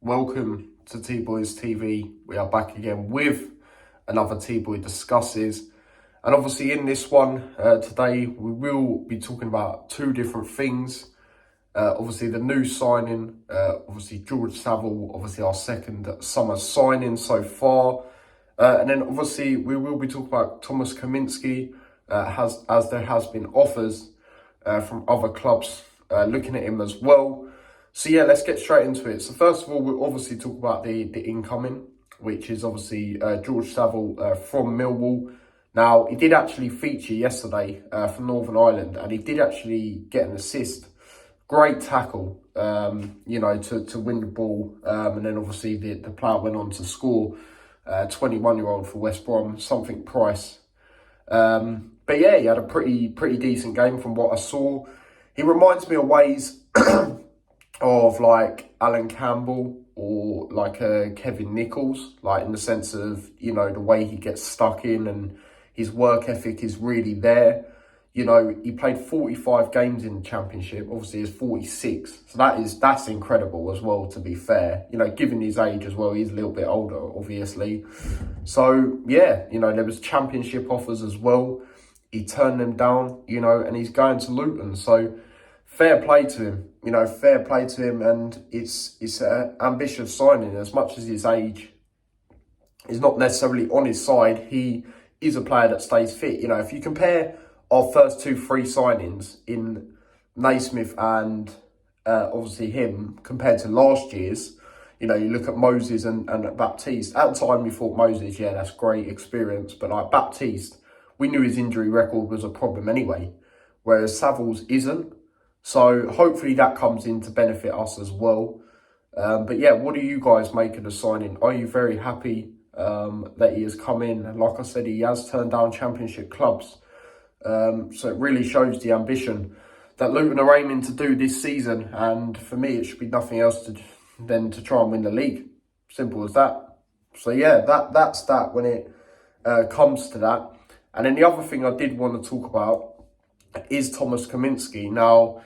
Welcome to T-Boys TV. We are back again with another T-Boy Discusses. And obviously in this one today, we will be talking about two different things. Obviously the new signing, obviously George Saville, obviously our second summer signing so far. And then obviously we will be talking about Thomas Kaminski, as there has been offers from other clubs looking at him as well. So yeah, let's get straight into it. So first of all, we'll obviously talk about the incoming, which is obviously George Saville from Millwall. Now, he did actually feature yesterday for Northern Ireland, and he did actually get an assist. Great tackle, to win the ball. And then obviously the player went on to score, 21-year-old for West Brom, something Price. But yeah, he had a pretty decent game from what I saw. He reminds me of ways of like Alan Campbell or like Kevin Nichols, like in the sense of, the way he gets stuck in and his work ethic is really there. He played 45 games in the Championship, obviously he's 46. So that's incredible as well, to be fair. Given his age as well, he's a little bit older, obviously. So yeah, there was Championship offers as well. He turned them down, and he's going to Luton. So fair play to him, and it's an ambitious signing. As much as his age is not necessarily on his side, he is a player that stays fit. If you compare our first two free signings in Naismith and obviously him compared to last year's, you look at Moses and Baptiste. At the time, we thought Moses, yeah, that's great experience, but like Baptiste, we knew his injury record was a problem anyway, whereas Saville's isn't. So hopefully that comes in to benefit us as well. But yeah, what do you guys make of the signing? Are you very happy that he has come in? And like I said, he has turned down Championship clubs. So it really shows the ambition that Luton are aiming to do this season. And for me, it should be nothing else than to try and win the league. Simple as that. So yeah, that's that when it comes to that. And then the other thing I did want to talk about is Thomas Kaminski. Now,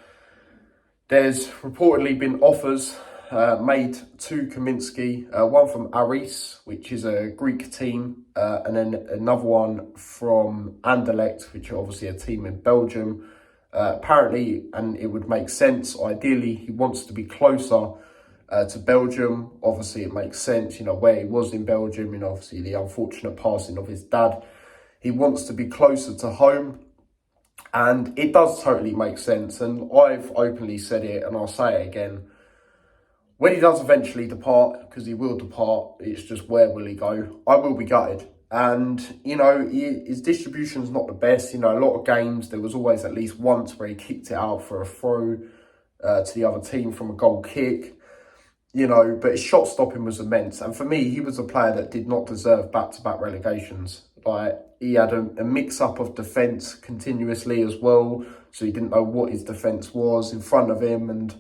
there's reportedly been offers made to Kaminski, one from Aris, which is a Greek team, and then another one from Anderlecht, which are obviously a team in Belgium. Apparently, and it would make sense, ideally, he wants to be closer to Belgium. Obviously, it makes sense, where he was in Belgium, and obviously the unfortunate passing of his dad. He wants to be closer to home. And it does totally make sense. And I've openly said it, and I'll say it again. When he does eventually depart, because he will depart, it's just where will he go? I will be gutted. And, his distribution's not the best. A lot of games, there was always at least once where he kicked it out for a throw to the other team from a goal kick. But his shot stopping was immense. And for me, he was a player that did not deserve back-to-back relegations. Like, he had a mix-up of defence continuously as well. So he didn't know what his defence was in front of him. And,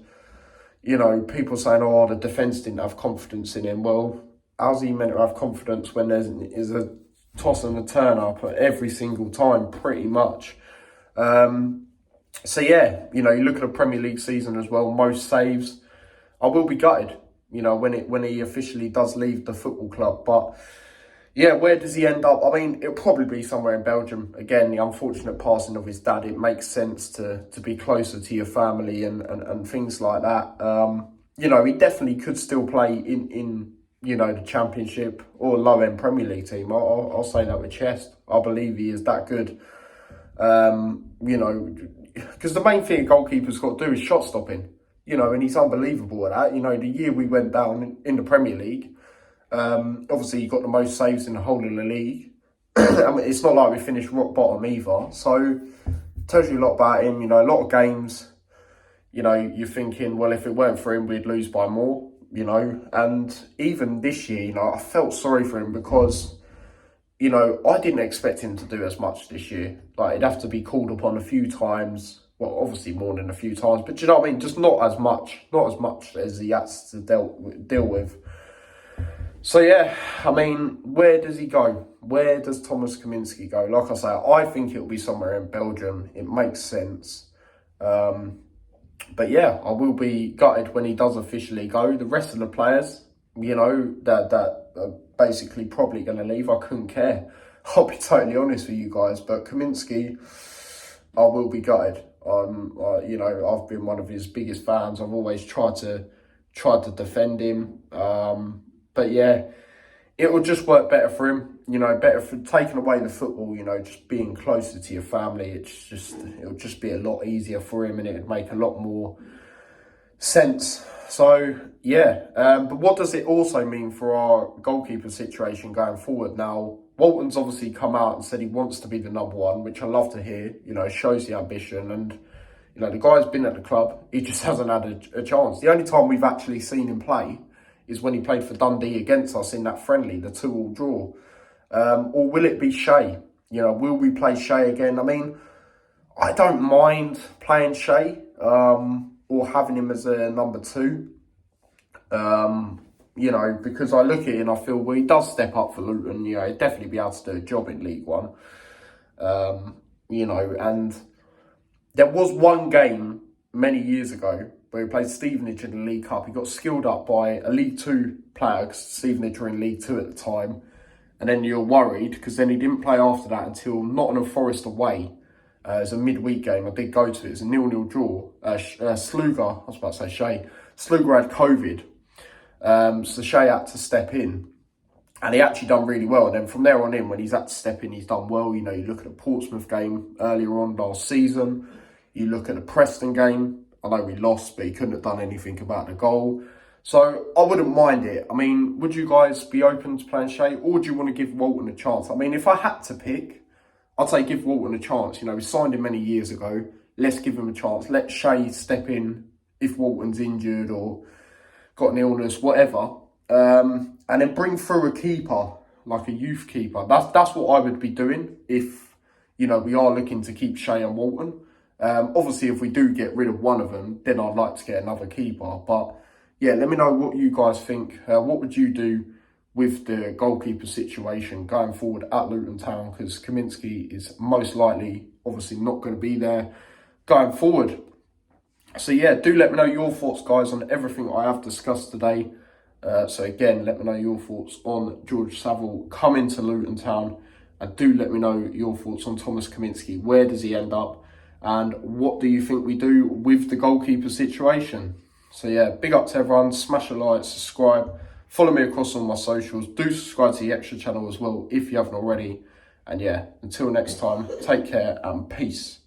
people saying, the defence didn't have confidence in him. Well, how's he meant to have confidence when there's a toss and a turn up every single time, pretty much? So yeah, you look at the Premier League season as well, most saves. I will be gutted, when he officially does leave the football club. But yeah, where does he end up? I mean, it'll probably be somewhere in Belgium. Again, the unfortunate passing of his dad, it makes sense to be closer to your family and things like that. He definitely could still play in the Championship or low-end Premier League team. I'll say that with chest. I believe he is that good. Because the main thing a goalkeeper's got to do is shot stopping. And he's unbelievable at that. The year we went down in the Premier League, obviously he got the most saves in the whole of the league. I mean, it's not like we finished rock bottom either. So, tells you a lot about him. A lot of games, you're thinking, well, if it weren't for him, we'd lose by more, And even this year, I felt sorry for him because, I didn't expect him to do as much this year. Like, he'd have to be called upon a few times. Well, obviously more than a few times, but do you know what I mean? Just not as much as he has to deal with. So yeah, I mean, where does he go? Where does Thomas Kaminski go? Like I say, I think it'll be somewhere in Belgium. It makes sense. But yeah, I will be gutted when he does officially go. The rest of the players, that basically probably going to leave. I couldn't care. I'll be totally honest with you guys. But Kaminski, I will be gutted. I've been one of his biggest fans. I've always tried to defend him. But yeah, it will just work better for him. Better for taking away the football. Just being closer to your family. It'll just be a lot easier for him, and it'd make a lot more sense. So yeah, but what does it also mean for our goalkeeper situation going forward? Now, Walton's obviously come out and said he wants to be the number one, which I love to hear. It shows the ambition, and the guy's been at the club. He just hasn't had a chance. The only time we've actually seen him play is when he played for Dundee against us in that friendly, the 2-2 draw. Or will it be Shea? Will we play Shea again? I mean, I don't mind playing Shea or having him as a number 2. Because I look at it and I feel, well, he does step up for Luton. He'd definitely be able to do a job in League One. And there was one game many years ago where he played Stevenage in the League Cup. He got skilled up by a League 2 player, because Stevenage were in League 2 at the time. And then you're worried, because then he didn't play after that until Nottingham Forest away. It was a midweek game. I did go to it. It was a 0-0 draw. Sluga, I was about to say Shea. Sluga had COVID. So Shea had to step in. And he actually done really well. And then from there on in, when he's had to step in, he's done well. You look at the Portsmouth game earlier on last season. You look at the Preston game. I know we lost, but he couldn't have done anything about the goal. So I wouldn't mind it. I mean, would you guys be open to playing Shea? Or do you want to give Walton a chance? I mean, if I had to pick, I'd say give Walton a chance. We signed him many years ago. Let's give him a chance. Let Shea step in if Walton's injured or got an illness, whatever. And then bring through a keeper, like a youth keeper. That's what I would be doing if, we are looking to keep Shea and Walton. Obviously, if we do get rid of one of them, then I'd like to get another keeper. But yeah, let me know what you guys think. What would you do with the goalkeeper situation going forward at Luton Town? Because Kaminski is most likely, obviously, not going to be there going forward. So yeah, do let me know your thoughts, guys, on everything I have discussed today. So again, let me know your thoughts on George Saville coming to Luton Town. And do let me know your thoughts on Thomas Kaminski. Where does he end up? And what do you think we do with the goalkeeper situation? So yeah, big up to everyone. Smash a like, subscribe. Follow me across on my socials. Do subscribe to the Extra channel as well if you haven't already. And yeah, until next time, take care and peace.